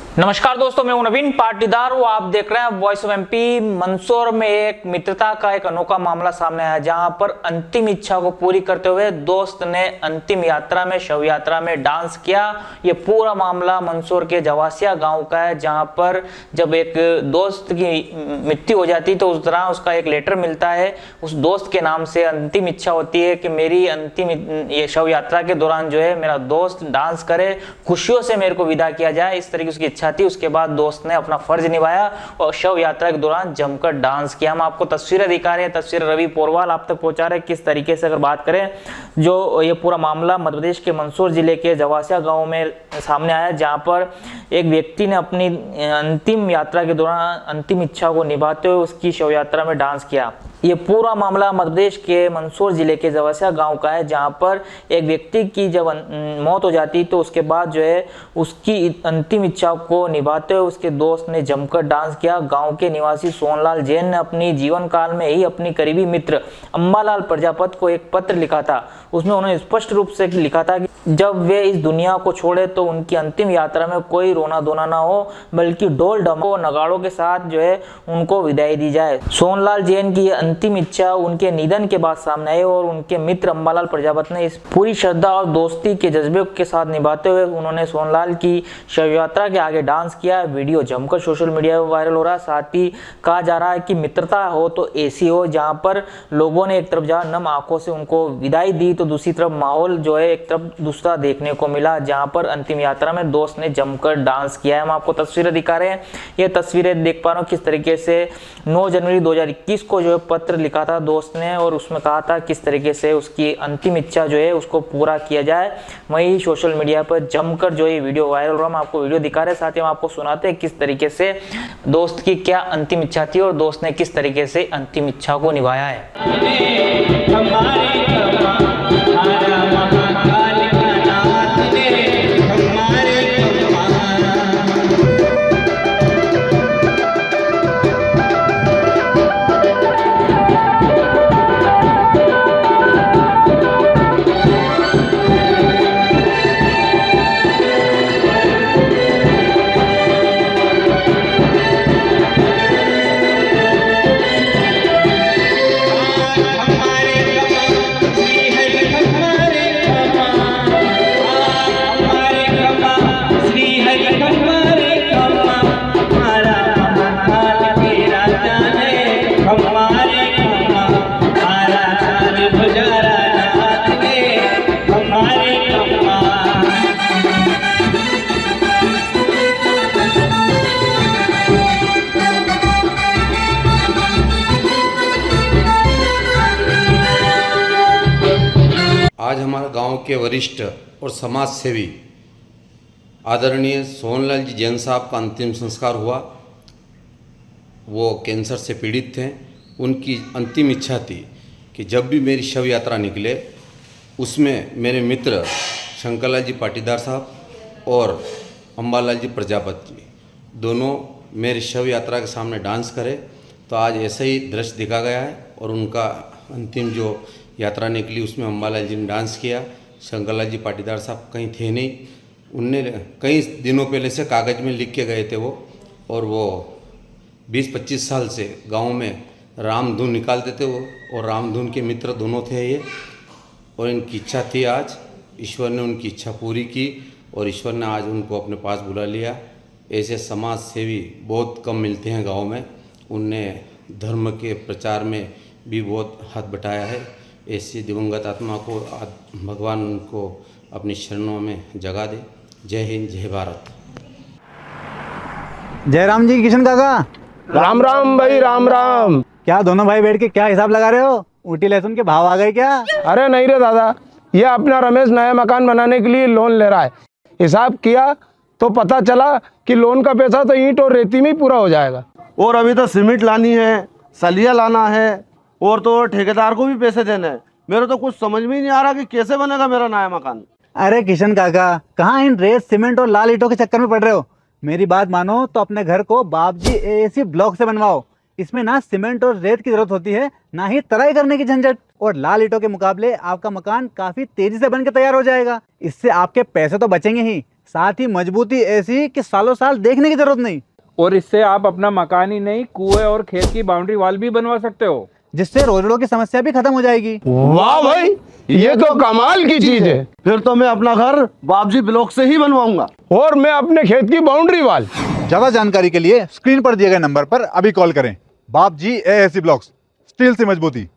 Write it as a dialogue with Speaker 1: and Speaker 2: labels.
Speaker 1: नमस्कार दोस्तों, मैं हूं नवीन पाटीदार। वो आप देख रहे हैं वॉइस ऑफ एमपी। मंदसौर में एक मित्रता का एक अनोखा मामला सामने आया, जहां पर अंतिम इच्छा को पूरी करते हुए दोस्त ने अंतिम यात्रा में, शव यात्रा में डांस किया। ये पूरा मामला मंदसौर के जवासिया गांव का है, जहां पर जब एक दोस्त की मृत्यु हो जाती है तो उस दौरान उसका एक लेटर मिलता है। उस दोस्त के नाम से अंतिम इच्छा होती है कि मेरी अंतिम ये शव यात्रा के दौरान जो है मेरा दोस्त डांस करे, खुशियों से मेरे को विदा किया जाए, इस तरह की उसकी इच्छा थी। उसके बाद दोस्त ने अपना फर्ज निभाया और शव यात्रा के दौरान जमकर डांस किया। हम आपको तस्वीरें दिखा रहे हैं, तस्वीर रवि पोरवाल आप तक पहुंचा रहे हैं। किस तरीके से अगर बात करें, जो ये पूरा मामला मध्य प्रदेश के मंदसौर जिले के जवासिया गांव में सामने आया, जहां पर एक व्यक्ति ने अपनी अंतिम यात्रा के दौरान अंतिम इच्छा को निभाते हुए उसकी शव यात्रा में डांस किया। ये पूरा मामला मध्य प्रदेश के मंदसौर जिले के जवासिया गांव का है, जहां पर एक व्यक्ति की जब मौत हो जाती तो उसके बाद जो है उसकी अंतिम इच्छा को निभाते हुए उसके दोस्त ने जमकर डांस किया। गांव के निवासी सोनलाल जैन ने अपनी जीवन काल में ही अपनी करीबी मित्र अंबालाल प्रजापति को एक पत्र लिखा था। उसमें उन्होंने स्पष्ट रूप से लिखा था कि जब वे इस दुनिया को छोड़े तो उनकी अंतिम यात्रा में कोई रोना धोना ना हो, बल्कि ढोल ढमको नगाड़ों के साथ जो है उनको विदाई दी जाए। सोनलाल जैन की अंतिम इच्छा उनके निधन के बाद सामने आई और उनके मित्र अंबालाल प्रजापति ने इस पूरी श्रद्धा और दोस्ती के जज्बे के साथ निभाते हुए उन्होंने सोनलाल की शव यात्रा के आगे डांस किया। वीडियो जमकर सोशल मीडिया पर वायरल हो रहा है। साथ ही कहा जा रहा है कि मित्रता हो तो ऐसी हो, जहां पर लोगों ने एक तरफ जहां नम आंखों से उनको विदाई दी तो दूसरी तरफ माहौल जो है एक तरफ दूसरा देखने को मिला, जहां पर अंतिम यात्रा में दोस्त ने जमकर डांस किया है। हम आपको तस्वीरें दिखा रहे हैं। ये तस्वीरें देख पा रहे हो किस तरीके से 9 जनवरी 2021 को जो है पत्र लिखा था दोस्त ने, और उसमें कहा था किस तरीके से उसकी अंतिम इच्छा जो है उसको पूरा किया जाए। वही सोशल मीडिया पर जमकर जो ये वीडियो वायरल हो रहा है। हम आपको वीडियो दिखा रहे हैं, साथ ही हम आपको सुनाते हैं किस तरीके से दोस्त की क्या अंतिम इच्छा थी और दोस्त ने किस तरीके से अंतिम इच्छा को निभाया है।
Speaker 2: आज हमारे गांव के वरिष्ठ और समाज सेवी आदरणीय सोनलाल जी जैन साहब का अंतिम संस्कार हुआ। वो कैंसर से पीड़ित थे। उनकी अंतिम इच्छा थी कि जब भी मेरी शव यात्रा निकले उसमें मेरे मित्र शंकरलाल जी पाटीदार साहब और अंबालाल जी प्रजापति जी दोनों मेरी शव यात्रा के सामने डांस करें। तो आज ऐसा ही दृश्य दिखा गया है और उनका अंतिम जो यात्रा निकली उसमें अंबालाल जी ने डांस किया। शंकरलाल जी पाटीदार साहब कहीं थे नहीं, उनने कई दिनों पहले से कागज़ में लिख के गए थे वो, और वो 20-25 साल से गांव में रामधुन निकालते थे वो, और रामधुन के मित्र दोनों थे ये। और इनकी इच्छा थी, आज ईश्वर ने उनकी इच्छा पूरी की और ईश्वर ने आज उनको अपने पास बुला लिया। ऐसे समाज सेवी बहुत कम मिलते हैं गाँव में। उनने धर्म के प्रचार में भी बहुत हाथ बटाया है। ऐसी दिवंगत आत्मा को भगवान उनको अपनी शरणों में जगा दे। जय हिंद, जय भारत।
Speaker 3: जय राम जी। किशन काका
Speaker 4: राम राम भाई, राम राम।
Speaker 3: क्या दोनों भाई बैठ के क्या हिसाब लगा रहे हो? ऊटी लहसुन के भाव आ गए क्या?
Speaker 4: अरे नहीं रे दादा, ये अपना रमेश नया मकान बनाने के लिए लोन ले रहा है। हिसाब किया तो पता चला कि लोन का पैसा तो ईंट और रेती में ही पूरा हो जाएगा।
Speaker 5: और अभी तो सीमेंट लानी है, सलिया लाना है, और तो ठेकेदार को भी पैसे देने हैं। मेरे तो कुछ समझ में ही नहीं आ रहा कि कैसे बनेगा मेरा नया मकान।
Speaker 3: अरे किशन काका, कहाँ इन रेत सीमेंट और लाल ईंटों के चक्कर में पड़ रहे हो? मेरी बात मानो तो अपने घर को बाबजी एसी ब्लॉक से बनवाओ। इसमें ना सीमेंट और रेत की जरूरत होती है, ना ही तराई करने की झंझट। और लाल ईंटों के मुकाबले आपका मकान काफी तेजी से बनकर तैयार हो जाएगा। इससे आपके पैसे तो बचेंगे ही, साथ ही मजबूती ऐसी कि सालों साल देखने की जरूरत नहीं।
Speaker 6: और इससे आप अपना मकान ही नहीं, कुएं और खेत की बाउंड्री वॉल भी बनवा सकते हो,
Speaker 3: जिससे रोजड़ों की समस्या भी खत्म हो जाएगी।
Speaker 4: वाह भाई, ये तो कमाल की चीज है।
Speaker 5: फिर तो मैं अपना घर बाबजी ब्लॉक से ही बनवाऊंगा।
Speaker 4: और मैं अपने खेत की बाउंड्री वाल।
Speaker 7: ज्यादा जानकारी के लिए स्क्रीन पर दिए गए नंबर पर अभी कॉल करें। बाप जी AAC ब्लॉक्स, स्टील से मजबूती।